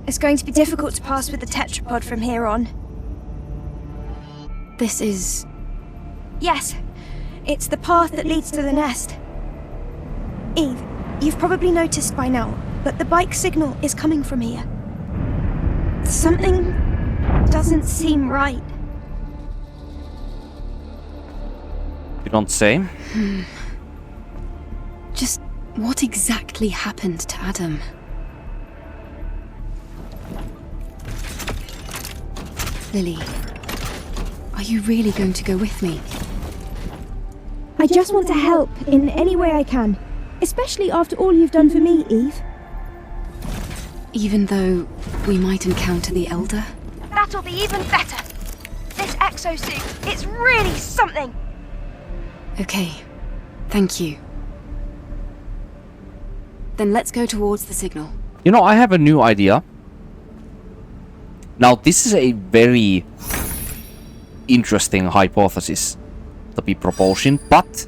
It's going to be difficult to pass with the tetrapod from here on. This is... Yes, it's the path that leads to the nest. Eve, you've probably noticed by now, but the bike signal is coming from here. Something doesn't seem right. You don't say? Just what exactly happened to Adam? Lily, are you really going to go with me? I just want to help in any way I can. Especially after all you've done for me, Eve. Even though we might encounter the Elder? That'll be even better. This exosuit, it's really something. Okay, thank you. Then let's go towards the signal. You know, I have a new idea. Now, this is a very interesting hypothesis to be proposing, but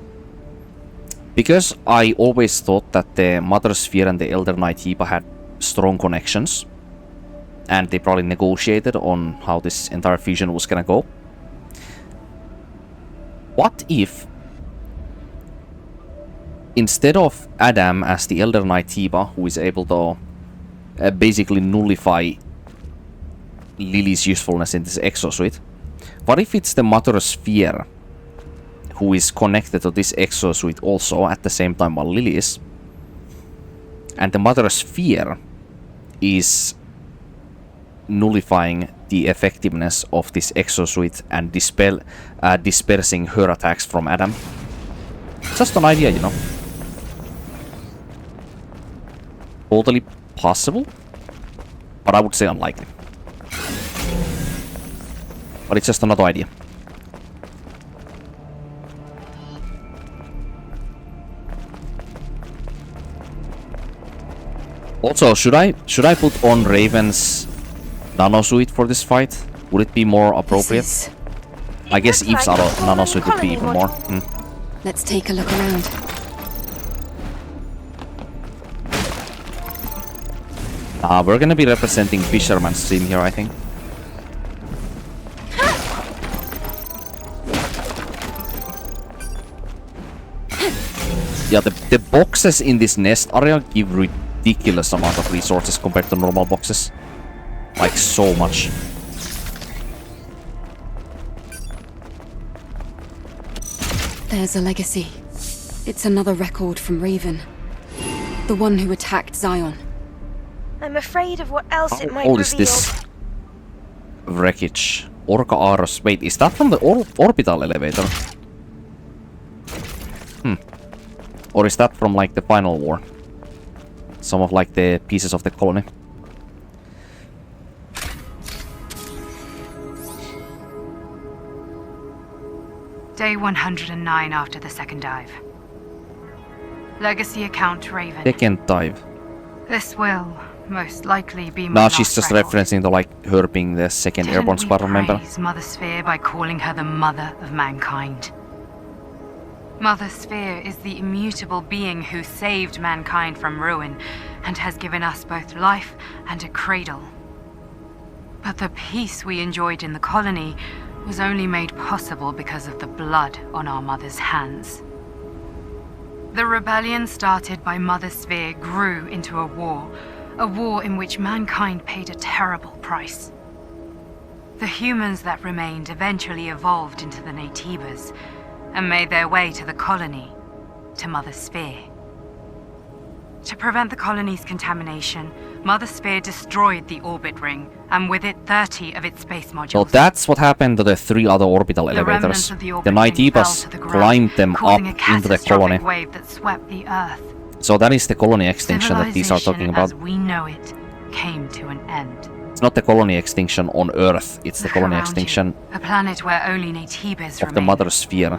because I always thought that the Mother Sphere and the Elder Knight Heba had strong connections, and they probably negotiated on how this entire fusion was gonna go. What if, instead of Adam as the Elder Knight Heba, who is able to basically nullify Lily's usefulness in this exosuit, what if it's the Mother Sphere who is connected to this exosuit also at the same time while Lily is, and the Mother Sphere is nullifying the effectiveness of this exosuit and dispersing her attacks from Adam? Just an idea, you know. Totally possible, but I would say unlikely. But it's just another idea. Also, should I put on Raven's nanosuit for this fight? Would it be more appropriate? I guess Eve's nanosuit would be even more. Let's take a look around. We're gonna be representing Fisherman's team here, I think. Yeah, the boxes in this nest area give ridiculous amount of resources compared to normal boxes. Like, so much. There's a legacy. It's another record from Raven. The one who attacked Zion. I'm afraid of what else it might How old reveal. is this wreckage? Orca Aros. Wait, is that from the orbital elevator? Or is that from, like, the final war? Some of, like, the pieces of the colony. Day 109 after the second dive. Legacy account Raven. Second dive. This will most likely be my Now last she's just record. referencing to, like, her being the second Didn't airborne we squadron member. praise Mother Sphere by calling her the mother of mankind? Mother Sphere is the immutable being who saved mankind from ruin and has given us both life and a cradle. But the peace we enjoyed in the colony was only made possible because of the blood on our mother's hands. The rebellion started by Mother Sphere grew into a war in which mankind paid a terrible price. The humans that remained eventually evolved into the Naytibas and made their way to the colony, to Mother Sphere. To prevent the colony's contamination, Mother Sphere destroyed the orbit ring, and with it 30 of its space modules. So that's what happened to the 3 other orbital elevators. The Naytibas climbed them up into the colony. Wave that swept the Earth. So that is the colony extinction that these are talking about. As we know it came to an end. It's not the colony extinction on Earth, it's the Look colony around extinction you, a planet where only Naytibas of the remain. Mother Sphere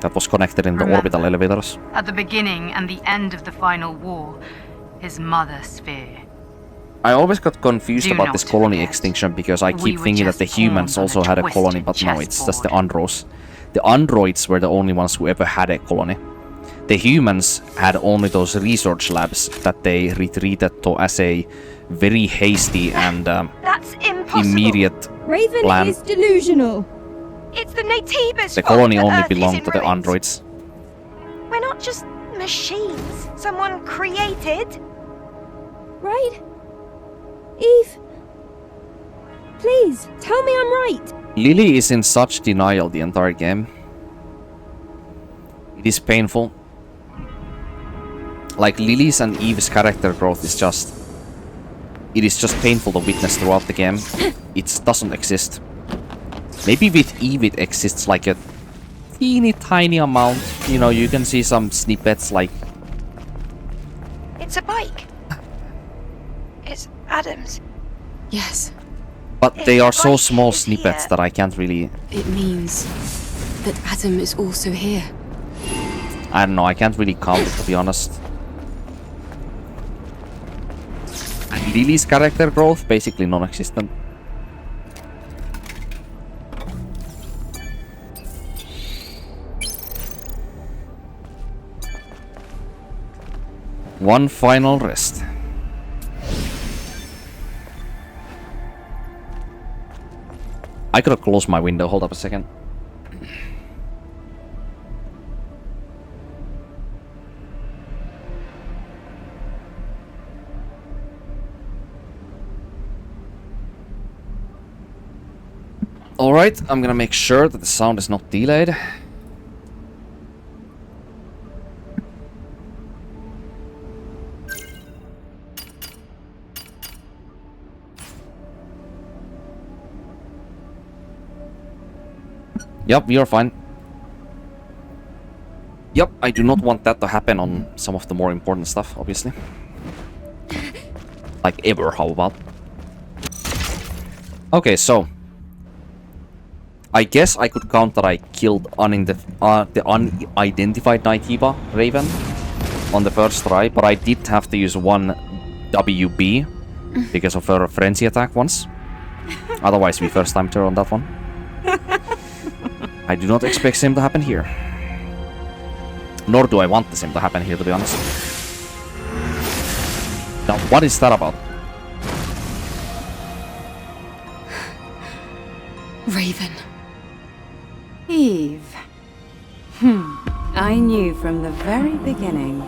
that was connected in the Remember, orbital elevators. At the beginning and the end of the final war is Mother Sphere. I always got confused Do about not this colony forget, extinction because I we keep were thinking that the just humans pawns on also a had a colony, twisted but no, it's just the chessboard. Andros. The androids were the only ones who ever had a colony. The humans had only those research labs that they retreated to as a very hasty and That's impossible. immediate Raven plan. is delusional. It's the Natiba's The fault colony that only Earth is belonged in to the ruins. androids. We're not just machines someone created. Right? Eve? Please, tell me I'm right. Lily is in such denial the entire game. It is painful. Like, Lily's and Eve's character growth is just... It is just painful to witness throughout the game. It doesn't exist. Maybe with Eve it exists like a teeny tiny amount. You know, you can see some snippets like... It's a bike. It's Adam's. Yes, But they are so bike small is snippets here. that I can't really... it means that Adam is also here. I don't know, I can't really count it, to be honest. And Lily's character growth, basically non-existent. One final rest. I could have closed my window, hold up a second. Alright, I'm gonna make sure that the sound is not delayed. Yep, you're fine. Yep, I do not want that to happen on some of the more important stuff, obviously. Like ever, how about? Okay, so... I guess I could count that I killed the unidentified Nightkeeper Raven on the first try, but I did have to use one WB because of her frenzy attack once. Otherwise, we first timed her on that one. I do not expect the same to happen here. Nor do I want the same to happen here, to be honest. Now, what is that about? Raven. Eve. I knew from the very beginning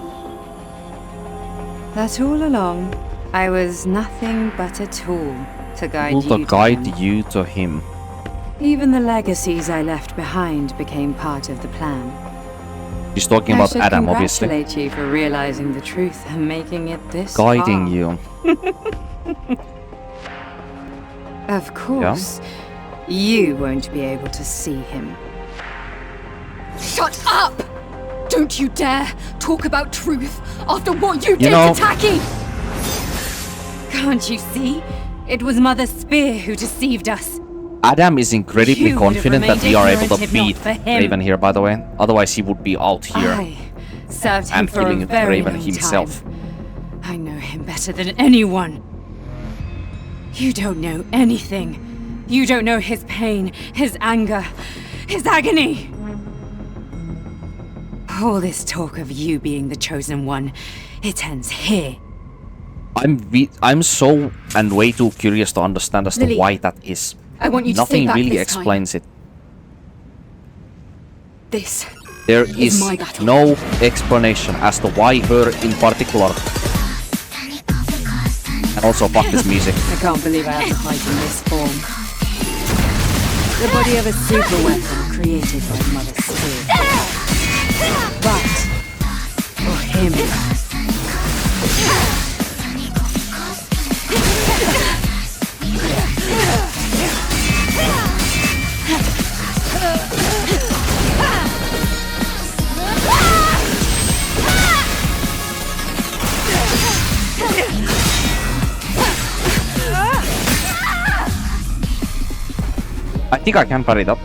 that all along I was nothing but a tool to guide Will you to to guide him. you to him. Even the legacies I left behind became part of the plan. She's talking I about should Adam, obviously. congratulate you for realizing the truth and making it this Guiding far. you. Of course, you won't be able to see him. Shut up! Don't you dare talk about truth after what you did know- to Taki! Can't you see? It was Mother Spear who deceived us. Adam is incredibly You would have confident that remained we are able to ignorant if not beat for him. Raven here, by the way. Otherwise, he would be out here I served him and for a killing very Raven long himself. time. I know him better than anyone. You don't know anything. You don't know his pain, his anger, his agony. All this talk of you being the chosen one, it ends here. I'm so and way too curious to understand as to Lily, why that is. I want you to Nothing stay back really this time. explains it. This There is is my battle. no explanation as to why her in particular. And also, fuck this music. I can't believe I have to fight in this form. The body of a super weapon created by Mother Spear. But for him, I think I can parry it up.